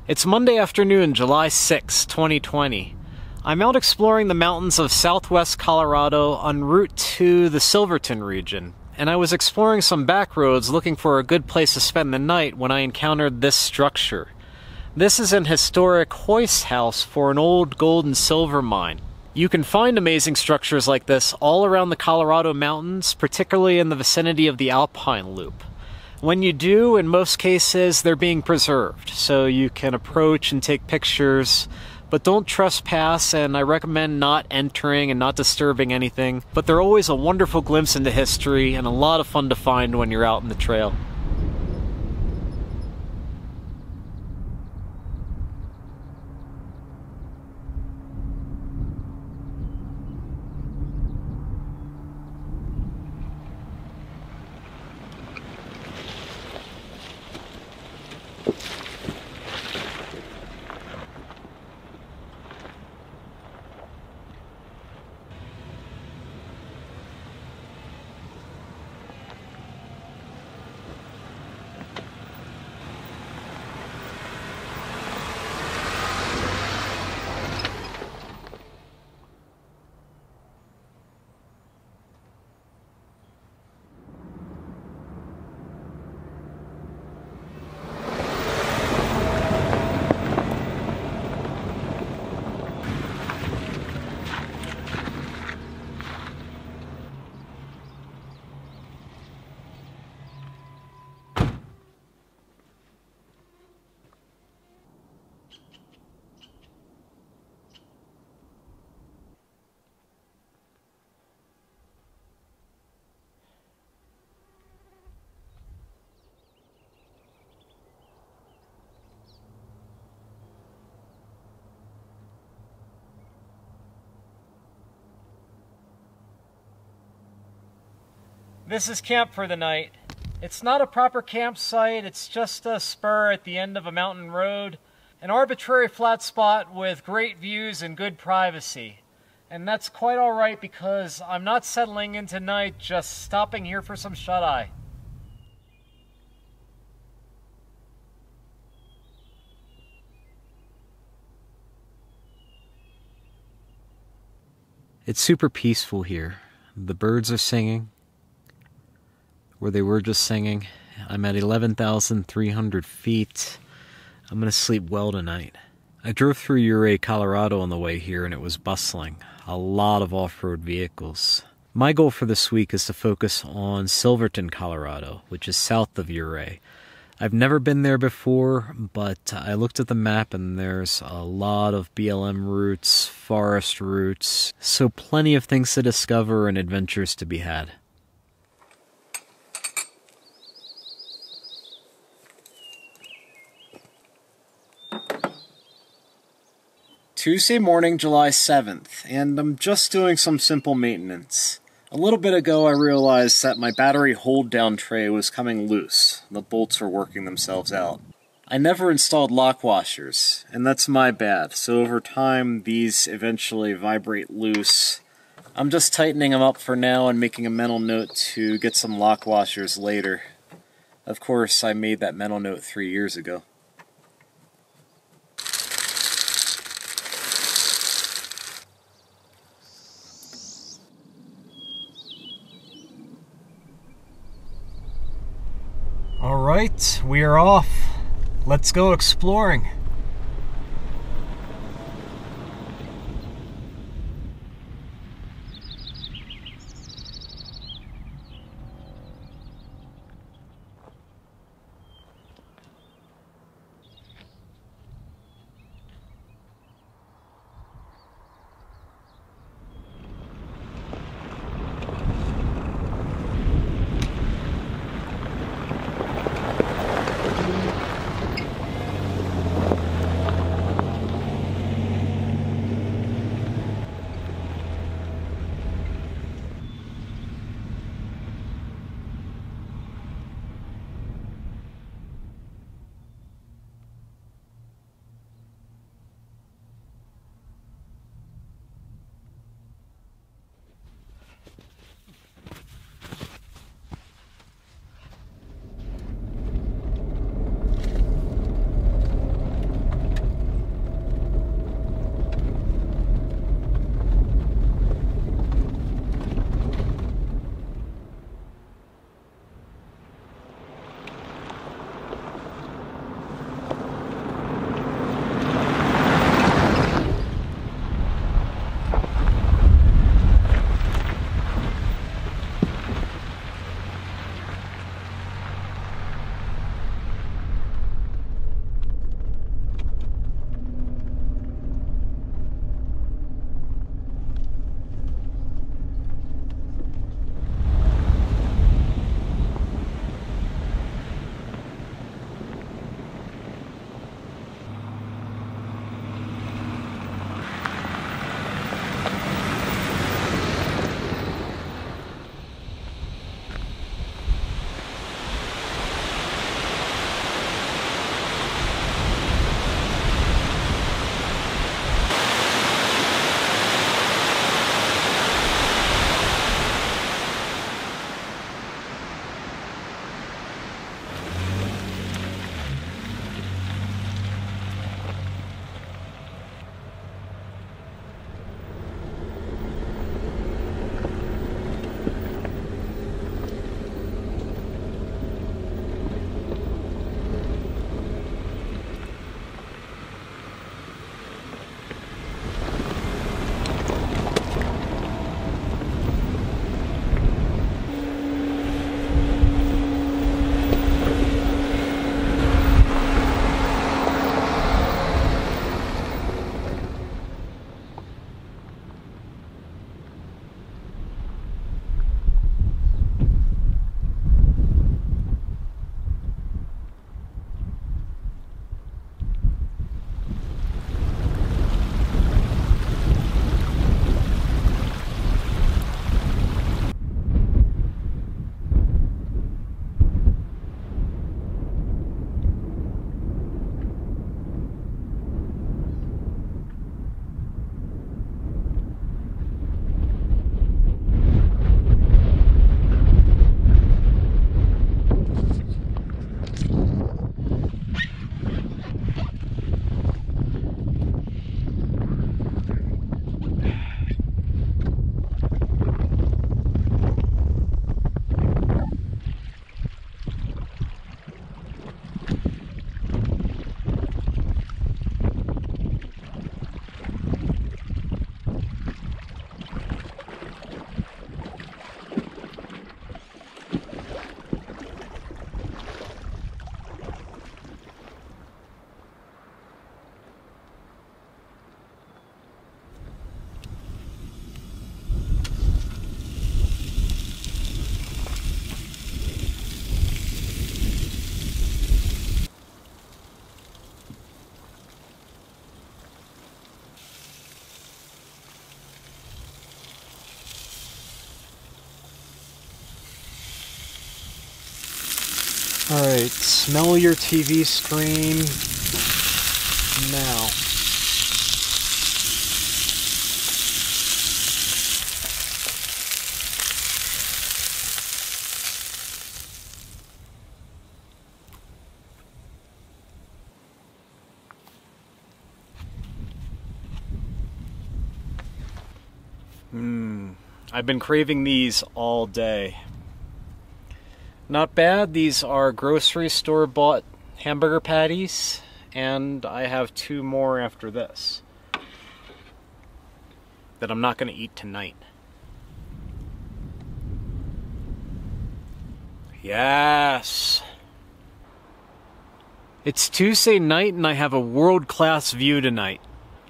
It's Monday afternoon, July 6, 2020. I'm out exploring the mountains of southwest Colorado en route to the Silverton region, and I was exploring some back roads looking for a good place to spend the night when I encountered this structure. This is an historic hoist house for an old gold and silver mine. You can find amazing structures like this all around the Colorado mountains, particularly in the vicinity of the Alpine Loop. When you do, in most cases, they're being preserved, so you can approach and take pictures, but don't trespass, and I recommend not entering and not disturbing anything. But they're always a wonderful glimpse into history and a lot of fun to find when you're out in the trail. This is camp for the night. It's not a proper campsite, it's just a spur at the end of a mountain road, an arbitrary flat spot with great views and good privacy. And that's quite alright because I'm not settling in tonight, just stopping here for some shut-eye. It's super peaceful here. The birds are singing. Where they were just singing. I'm at 11,300 feet. I'm gonna sleep well tonight. I drove through Ouray, Colorado on the way here, and it was bustling. A lot of off-road vehicles. My goal for this week is to focus on Silverton, Colorado, which is south of Ouray. I've never been there before, but I looked at the map and there's a lot of BLM routes, forest routes, so plenty of things to discover and adventures to be had. Tuesday morning, July 7th, and I'm just doing some simple maintenance. A little bit ago I realized that my battery hold-down tray was coming loose. The bolts were working themselves out. I never installed lock washers, and that's my bad, so over time these eventually vibrate loose. I'm just tightening them up for now and making a mental note to get some lock washers later. Of course, I made that mental note 3 years ago. Alright, we are off. Let's go exploring. Alright, smell your TV screen now. I've been craving these all day. Not bad. These are grocery store bought hamburger patties, and I have 2 more after this that I'm not going to eat tonight. Yes! It's Tuesday night and I have a world-class view tonight.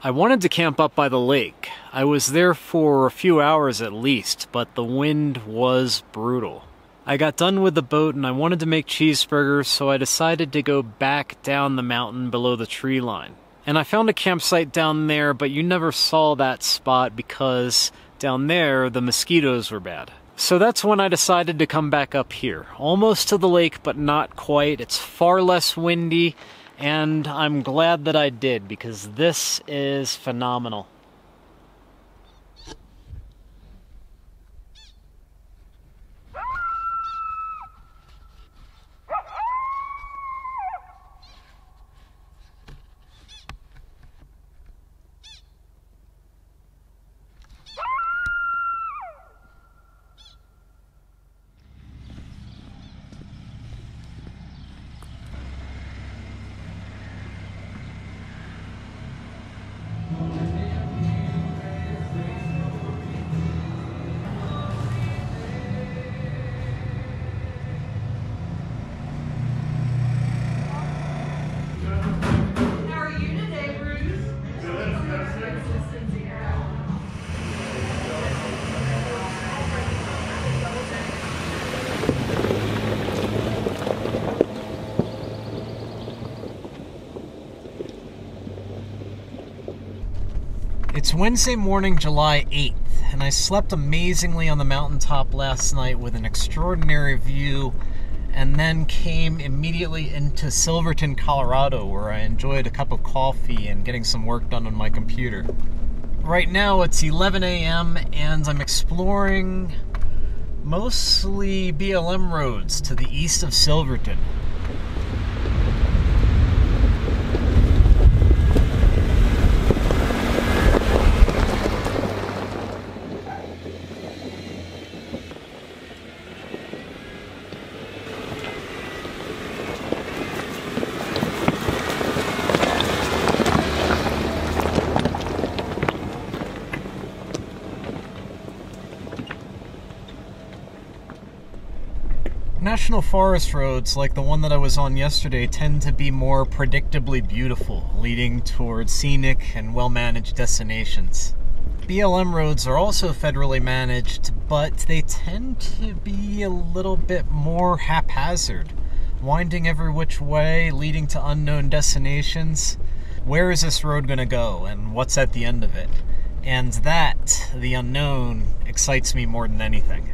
I wanted to camp up by the lake. I was there for a few hours at least, but the wind was brutal. I got done with the boat and I wanted to make cheeseburgers, so I decided to go back down the mountain below the tree line. And I found a campsite down there, but you never saw that spot because down there the mosquitoes were bad. So that's when I decided to come back up here. Almost to the lake, but not quite. It's far less windy. And I'm glad that I did, because this is phenomenal. It's Wednesday morning, July 8th, and I slept amazingly on the mountaintop last night with an extraordinary view, and then came immediately into Silverton, Colorado, where I enjoyed a cup of coffee and getting some work done on my computer. Right now it's 11 a.m. and I'm exploring mostly BLM roads to the east of Silverton. National forest roads, like the one that I was on yesterday, tend to be more predictably beautiful, leading towards scenic and well-managed destinations. BLM roads are also federally managed, but they tend to be a little bit more haphazard, winding every which way, leading to unknown destinations. Where is this road going to go, and what's at the end of it? And that, the unknown, excites me more than anything.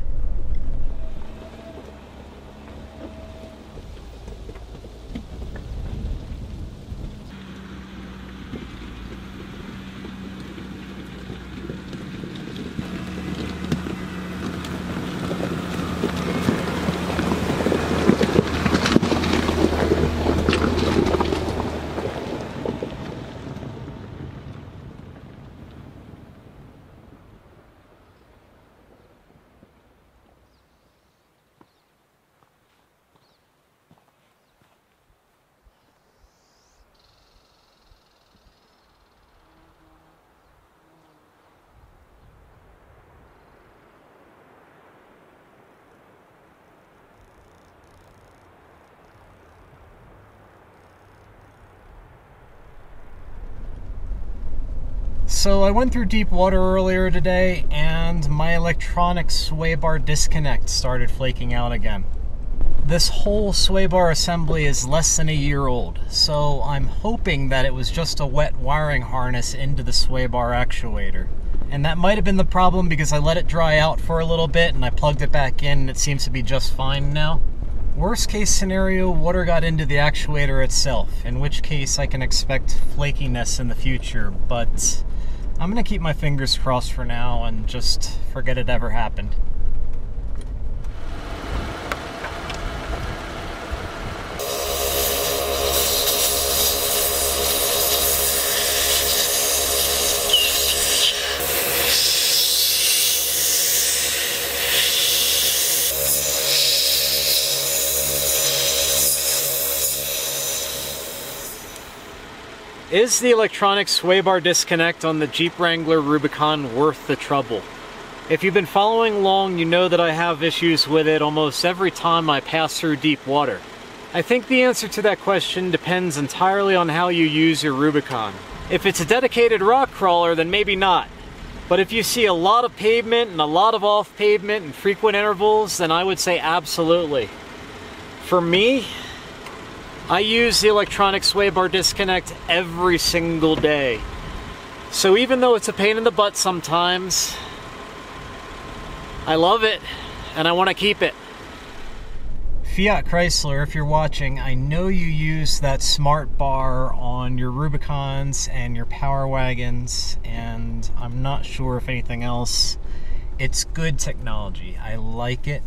So I went through deep water earlier today and my electronic sway bar disconnect started flaking out again. This whole sway bar assembly is less than a year old, so I'm hoping that it was just a wet wiring harness into the sway bar actuator. And that might have been the problem because I let it dry out for a little bit and I plugged it back in and it seems to be just fine now. Worst case scenario, water got into the actuator itself, in which case I can expect flakiness in the future, but I'm gonna keep my fingers crossed for now and just forget it ever happened. Is the electronic sway bar disconnect on the Jeep Wrangler Rubicon worth the trouble? If you've been following along, you know that I have issues with it almost every time I pass through deep water. I think the answer to that question depends entirely on how you use your Rubicon. If it's a dedicated rock crawler, then maybe not. But if you see a lot of pavement and a lot of off pavement and frequent intervals, then I would say absolutely. For me, I use the electronic sway bar disconnect every single day. So even though it's a pain in the butt sometimes, I love it and I want to keep it. Fiat Chrysler, if you're watching, I know you use that smart bar on your Rubicons and your Power Wagons, and I'm not sure if anything else. It's good technology. I like it,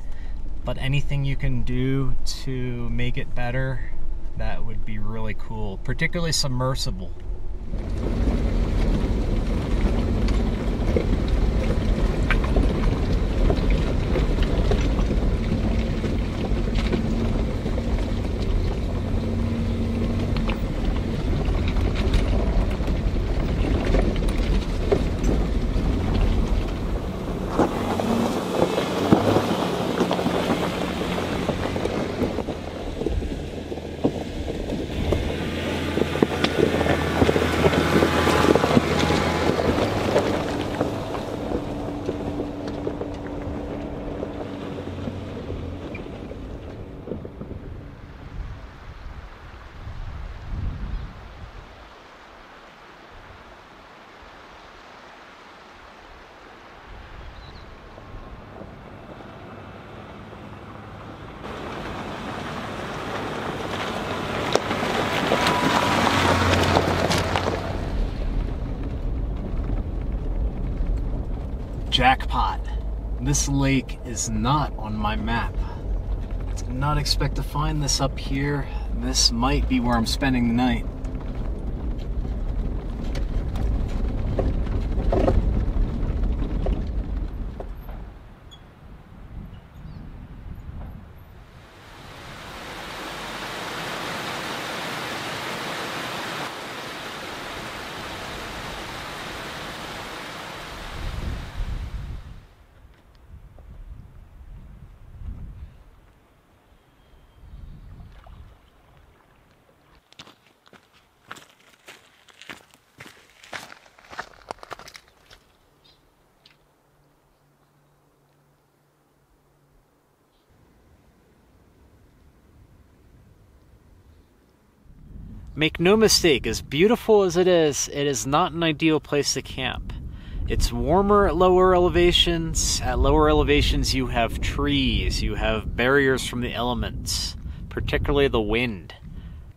but anything you can do to make it better, that would be really cool, particularly submersible. Jackpot. This lake is not on my map. I did not expect to find this up here. This might be where I'm spending the night. Make no mistake, as beautiful as it is not an ideal place to camp. It's warmer at lower elevations. At lower elevations you have trees, you have barriers from the elements, particularly the wind.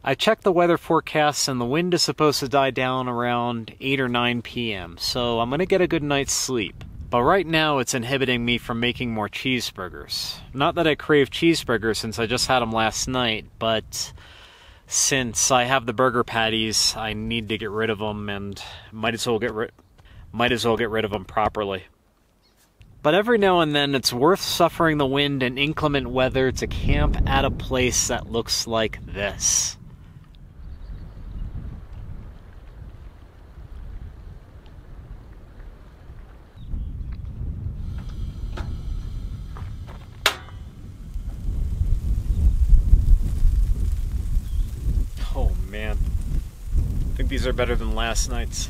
I checked the weather forecast and the wind is supposed to die down around 8 or 9 p.m., so I'm going to get a good night's sleep. But right now it's inhibiting me from making more cheeseburgers. Not that I crave cheeseburgers since I just had them last night, but since I have the burger patties, I need to get rid of them, and might as well get rid of them properly. But every now and then it's worth suffering the wind and inclement weather to camp at a place that looks like this. Oh man, I think these are better than last night's.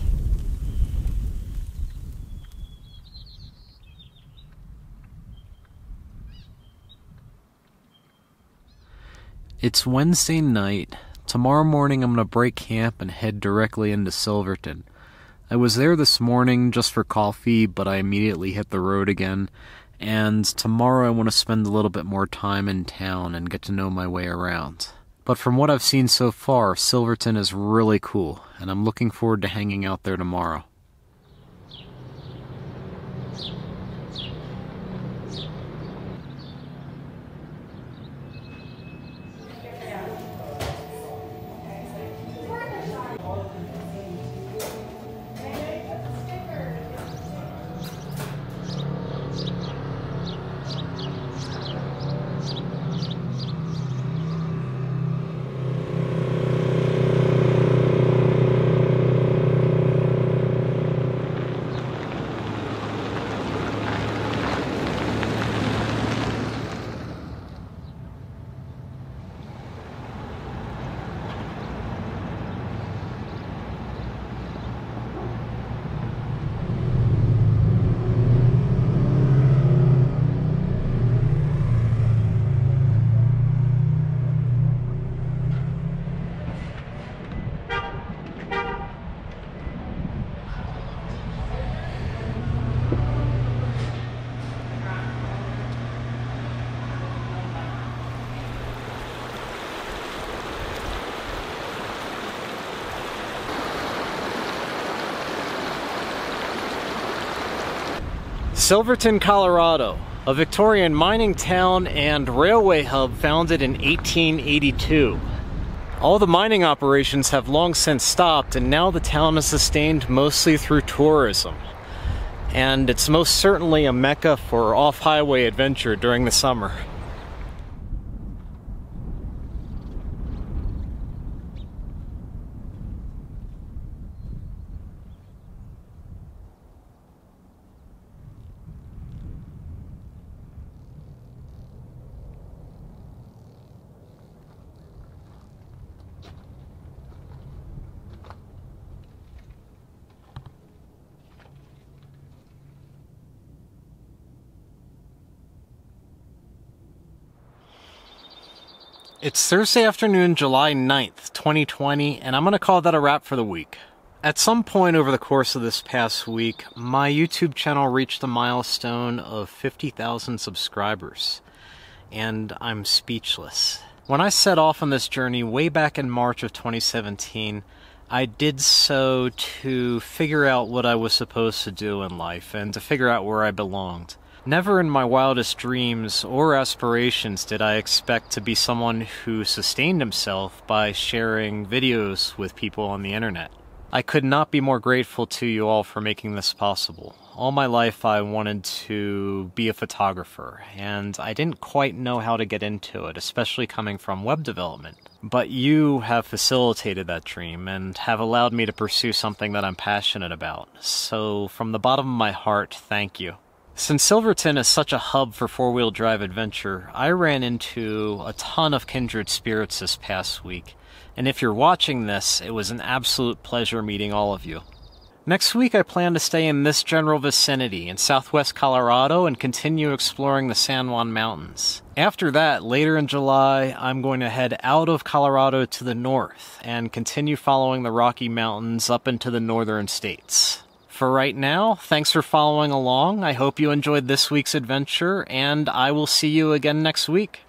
It's Wednesday night. Tomorrow morning I'm gonna break camp and head directly into Silverton. I was there this morning just for coffee, but I immediately hit the road again, and tomorrow I want to spend a little bit more time in town and get to know my way around. But from what I've seen so far, Silverton is really cool, and I'm looking forward to hanging out there tomorrow. Silverton, Colorado, a Victorian mining town and railway hub founded in 1882. All the mining operations have long since stopped, and now the town is sustained mostly through tourism. And it's most certainly a mecca for off-highway adventure during the summer. It's Thursday afternoon, July 9th, 2020, and I'm going to call that a wrap for the week. At some point over the course of this past week, my YouTube channel reached a milestone of 50,000 subscribers, and I'm speechless. When I set off on this journey way back in March of 2017, I did so to figure out what I was supposed to do in life and to figure out where I belonged. Never in my wildest dreams or aspirations did I expect to be someone who sustained himself by sharing videos with people on the internet. I could not be more grateful to you all for making this possible. All my life I wanted to be a photographer, and I didn't quite know how to get into it, especially coming from web development. But you have facilitated that dream and have allowed me to pursue something that I'm passionate about. So from the bottom of my heart, thank you. Since Silverton is such a hub for four-wheel drive adventure, I ran into a ton of kindred spirits this past week, and if you're watching this, it was an absolute pleasure meeting all of you. Next week I plan to stay in this general vicinity in southwest Colorado and continue exploring the San Juan Mountains. After that, later in July, I'm going to head out of Colorado to the north and continue following the Rocky Mountains up into the northern states. For right now, thanks for following along. I hope you enjoyed this week's adventure, and I will see you again next week.